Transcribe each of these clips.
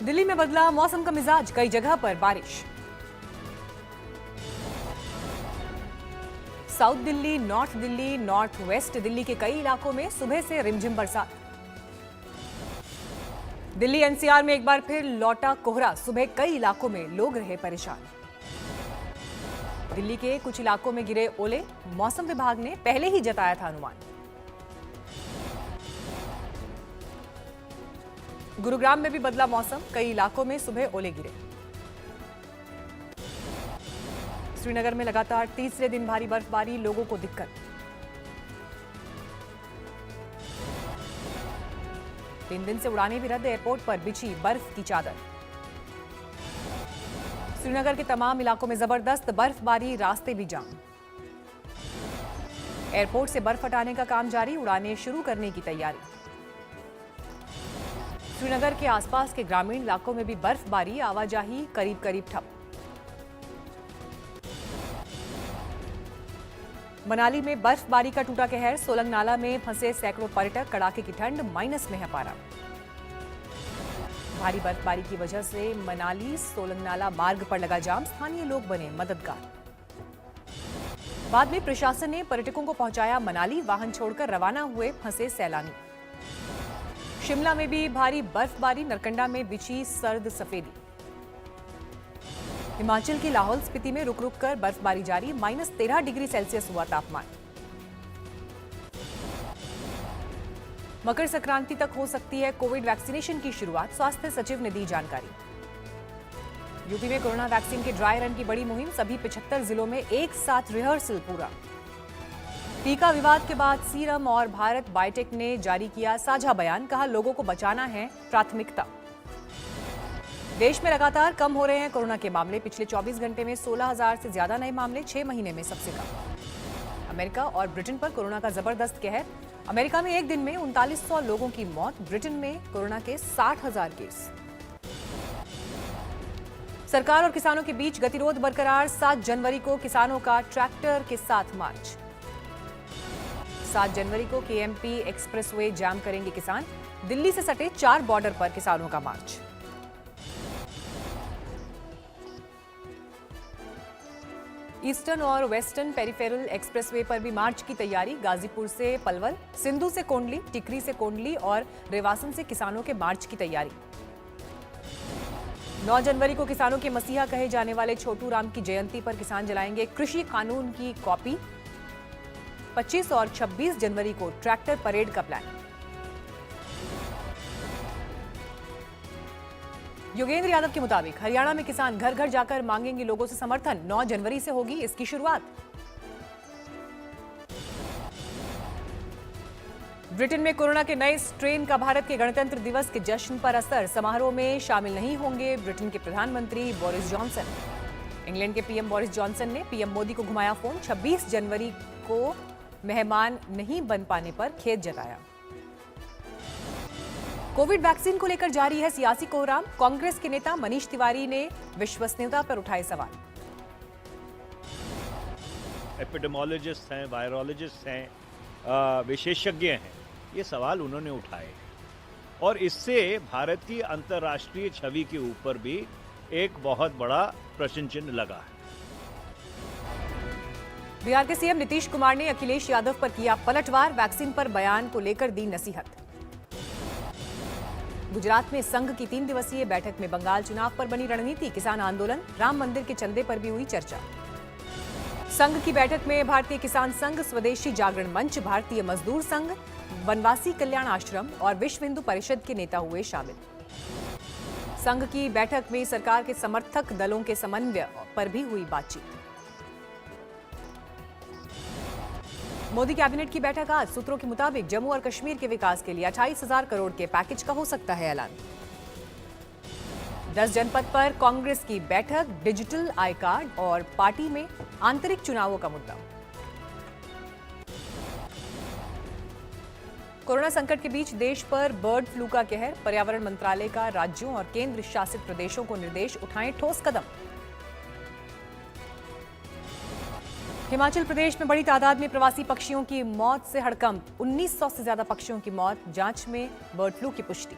दिल्ली में बदला मौसम का मिजाज, कई जगह पर बारिश। South Delhi, north west Delhi के कई इलाकों में सुबह से रिमझिम बरसात। दिल्ली एनसीआर में एक बार फिर लौटा कोहरा, सुबह कई इलाकों में लोग रहे परेशान। दिल्ली के कुछ इलाकों में गिरे ओले, मौसम विभाग ने पहले ही जताया था अनुमान। गुरुग्राम में भी बदला मौसम, कई इलाकों में सुबह ओले गिरे। श्रीनगर में लगातार तीसरे दिन भारी बर्फबारी, लोगों को दिक्कत। तीन दिन से उड़ानें भी रद्द, एयरपोर्ट पर बिछी बर्फ की चादर। श्रीनगर के तमाम इलाकों में जबरदस्त बर्फबारी, रास्ते भी जाम। एयरपोर्ट से बर्फ हटाने का काम जारी, उड़ानें शुरू करने की तैयारी। श्रीनगर के आसपास के ग्रामीण इलाकों में भी बर्फबारी, आवाजाही करीब करीब ठप। मनाली में बर्फबारी का टूटा कहर, सोलंग नाला में फंसे सैकड़ों पर्यटक, कड़ाके की ठंड, माइनस में है पारा। भारी बर्फबारी की वजह से मनाली सोलंग नाला मार्ग पर लगा जाम, स्थानीय लोग बने मददगार। बाद में प्रशासन ने पर्यटकों को पहुंचाया मनाली, वाहन छोड़कर रवाना हुए फंसे सैलानी। शिमला में भी भारी बर्फबारी, नरकंडा में बिछी सर्द सफेदी। हिमाचल की लाहौल स्पीति में रुक रुक कर बर्फबारी जारी, -13 डिग्री सेल्सियस हुआ तापमान। मकर संक्रांति तक हो सकती है कोविड वैक्सीनेशन की शुरुआत, स्वास्थ्य सचिव ने दी जानकारी। यूपी में कोरोना वैक्सीन के ड्राई रन की बड़ी मुहिम, सभी 75 जिलों में एक साथ रिहर्सल पूरा। टीका विवाद के बाद सीरम और भारत बायोटेक ने जारी किया साझा बयान, कहा लोगों को बचाना है प्राथमिकता। देश में लगातार कम हो रहे हैं कोरोना के मामले, पिछले 24 घंटे में 16,000 से ज्यादा नए मामले, 6 महीने में सबसे कम। अमेरिका और ब्रिटेन पर कोरोना का जबरदस्त कहर, अमेरिका में एक दिन में 3900 लोगों की मौत, ब्रिटेन में कोरोना के 60,000 केस। सरकार और किसानों के बीच गतिरोध बरकरार, 7 जनवरी को किसानों का ट्रैक्टर के साथ मार्च। 7 जनवरी को केएमपी एक्सप्रेसवे जाम करेंगे किसान, दिल्ली से सटे 4 बॉर्डर पर किसानों का मार्च। ईस्टर्न और वेस्टर्न पेरिफेरल एक्सप्रेसवे पर भी मार्च की तैयारी, गाजीपुर से पलवल, सिंधु से कोंडली, टिकरी से कोंडली और रेवासन से किसानों के मार्च की तैयारी। 9 जनवरी को किसानों के मसीहा कहे जाने वाले छोटू राम की जयंती पर किसान जलाएंगे कृषि कानून की कॉपी। 25 और 26 जनवरी को ट्रैक्टर परेड का प्लान। योगेंद्र यादव के मुताबिक हरियाणा में किसान घर घर जाकर मांगेंगे लोगों से समर्थन, 9 जनवरी से होगी इसकी शुरुआत। ब्रिटेन में कोरोना के नए स्ट्रेन का भारत के गणतंत्र दिवस के जश्न पर असर, समारोह में शामिल नहीं होंगे ब्रिटेन के प्रधानमंत्री बोरिस जॉनसन। इंग्लैंड के पीएम बोरिस जॉनसन ने पीएम मोदी को घुमाया फोन, 26 जनवरी को मेहमान नहीं बन पाने पर खेद जताया। कोविड वैक्सीन को लेकर जारी है सियासी कोहराम, कांग्रेस के नेता मनीष तिवारी ने विश्वसनीयता पर उठाए सवाल। एपिडेमोलॉजिस्ट हैं, वायरोलॉजिस्ट हैं, विशेषज्ञ हैं, ये सवाल उन्होंने उठाए और इससे भारत की अंतर्राष्ट्रीय छवि के ऊपर भी एक बहुत बड़ा प्रश्न चिन्ह लगा है। बिहार के सीएम नीतीश कुमार ने अखिलेश यादव पर किया पलटवार, वैक्सीन पर बयान को लेकर दी नसीहत। गुजरात में संघ की 3 दिवसीय बैठक में बंगाल चुनाव पर बनी रणनीति, किसान आंदोलन, राम मंदिर के चंदे पर भी हुई चर्चा। संघ की बैठक में भारतीय किसान संघ, स्वदेशी जागरण मंच, भारतीय मजदूर संघ, वनवासी कल्याण आश्रम और विश्व हिंदू परिषद के नेता हुए शामिल। संघ की बैठक में सरकार के समर्थक दलों के समन्वय पर भी हुई बातचीत। मोदी कैबिनेट की बैठक आज, सूत्रों के मुताबिक जम्मू और कश्मीर के विकास के लिए 28,000 करोड़ के पैकेज का हो सकता है ऐलान। 10 जनपद पर कांग्रेस की बैठक, डिजिटल आई कार्ड और पार्टी में आंतरिक चुनावों का मुद्दा। कोरोना संकट के बीच देश पर बर्ड फ्लू का कहर, पर्यावरण मंत्रालय का राज्यों और केंद्र शासित प्रदेशों को निर्देश, उठाएं ठोस कदम। हिमाचल प्रदेश में बड़ी तादाद में प्रवासी पक्षियों की मौत से हड़कंप, 1900 से ज्यादा पक्षियों की मौत, जांच में बर्ड फ्लू की पुष्टि।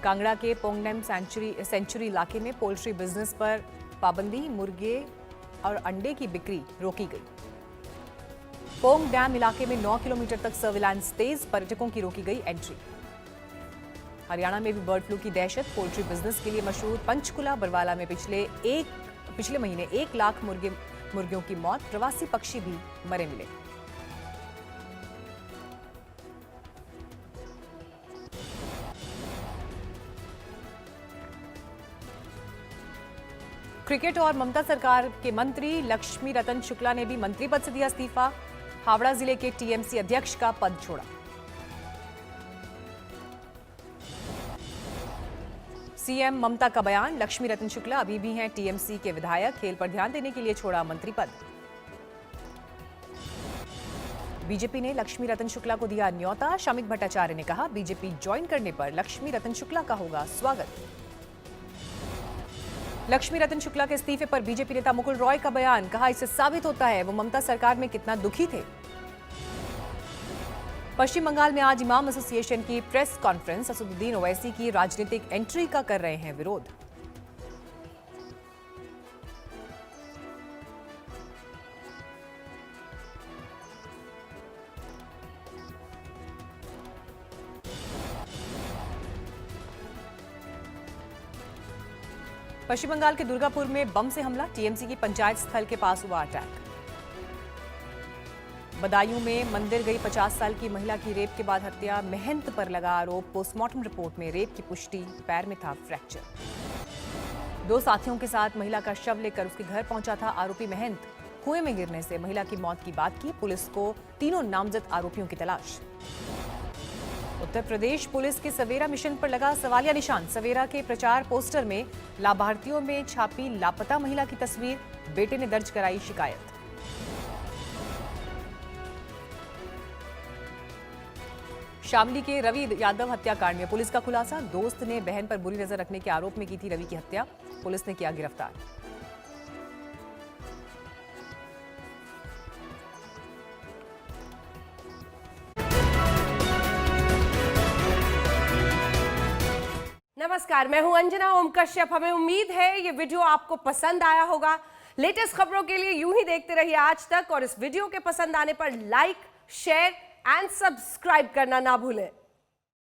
कांगड़ा के पोंगनेम सेंचुरी इलाके में पोल्ट्री बिजनेस पर पाबंदी, मुर्गे और अंडे की बिक्री रोकी गई। पोंग डैम इलाके में 9 किलोमीटर तक सर्विलांस तेज, पर्यटकों की रोकी गई एंट्री। हरियाणा में भी बर्ड फ्लू की दहशत, पोल्ट्री बिजनेस के लिए मशहूर पंचकुला बरवाला में पिछले महीने 1 लाख मुर्गियों की मौत, प्रवासी पक्षी भी मरे मिले। क्रिकेट और ममता सरकार के मंत्री लक्ष्मी रतन शुक्ला ने भी मंत्री पद से दिया इस्तीफा, हावड़ा जिले के टीएमसी अध्यक्ष का पद छोड़ा। सीएम ममता का बयान, लक्ष्मी रतन शुक्ला अभी भी हैं टीएमसी के विधायक, खेल पर ध्यान देने के लिए छोड़ा मंत्री पद। बीजेपी ने लक्ष्मी रतन शुक्ला को दिया न्योता, शमिक भट्टाचार्य ने कहा बीजेपी ज्वाइन करने पर लक्ष्मी रतन शुक्ला का होगा स्वागत। लक्ष्मी रतन शुक्ला के इस्तीफे पर बीजेपी नेता मुकुल रॉय का बयान, कहा इससे साबित होता है वो ममता सरकार में कितना दुखी थे। पश्चिम बंगाल में आज इमाम एसोसिएशन की प्रेस कॉन्फ्रेंस, असदुद्दीन ओवैसी की राजनीतिक एंट्री का कर रहे हैं विरोध। पश्चिम बंगाल के दुर्गापुर में बम से हमला, टीएमसी की पंचायत स्थल के पास हुआ अटैक। बदायूं में मंदिर गई 50 साल की महिला की रेप के बाद हत्या, महंत पर लगा आरोप, पोस्टमार्टम रिपोर्ट में रेप की पुष्टि, पैर में था फ्रैक्चर। 2 साथियों के साथ महिला का शव लेकर उसके घर पहुंचा था आरोपी महंत, कुएं में गिरने से महिला की मौत की बात की, पुलिस को तीनों नामजद आरोपियों की तलाश। उत्तर प्रदेश पुलिस के सवेरा मिशन पर लगा सवालिया निशान, सवेरा के प्रचार पोस्टर में लाभार्थियों में छापी लापता महिला की तस्वीर, बेटे ने दर्ज कराई शिकायत। शामली के रवि यादव हत्याकांड में पुलिस का खुलासा, दोस्त ने बहन पर बुरी नजर रखने के आरोप में की थी रवि की हत्या, पुलिस ने किया गिरफ्तार। नमस्कार, मैं हूं अंजना ओम कश्यप। हमें उम्मीद है ये वीडियो आपको पसंद आया होगा। लेटेस्ट खबरों के लिए यूं ही देखते रहिए आज तक, और इस वीडियो के पसंद आने पर लाइक, शेयर एंड सब्सक्राइब करना ना भूलें।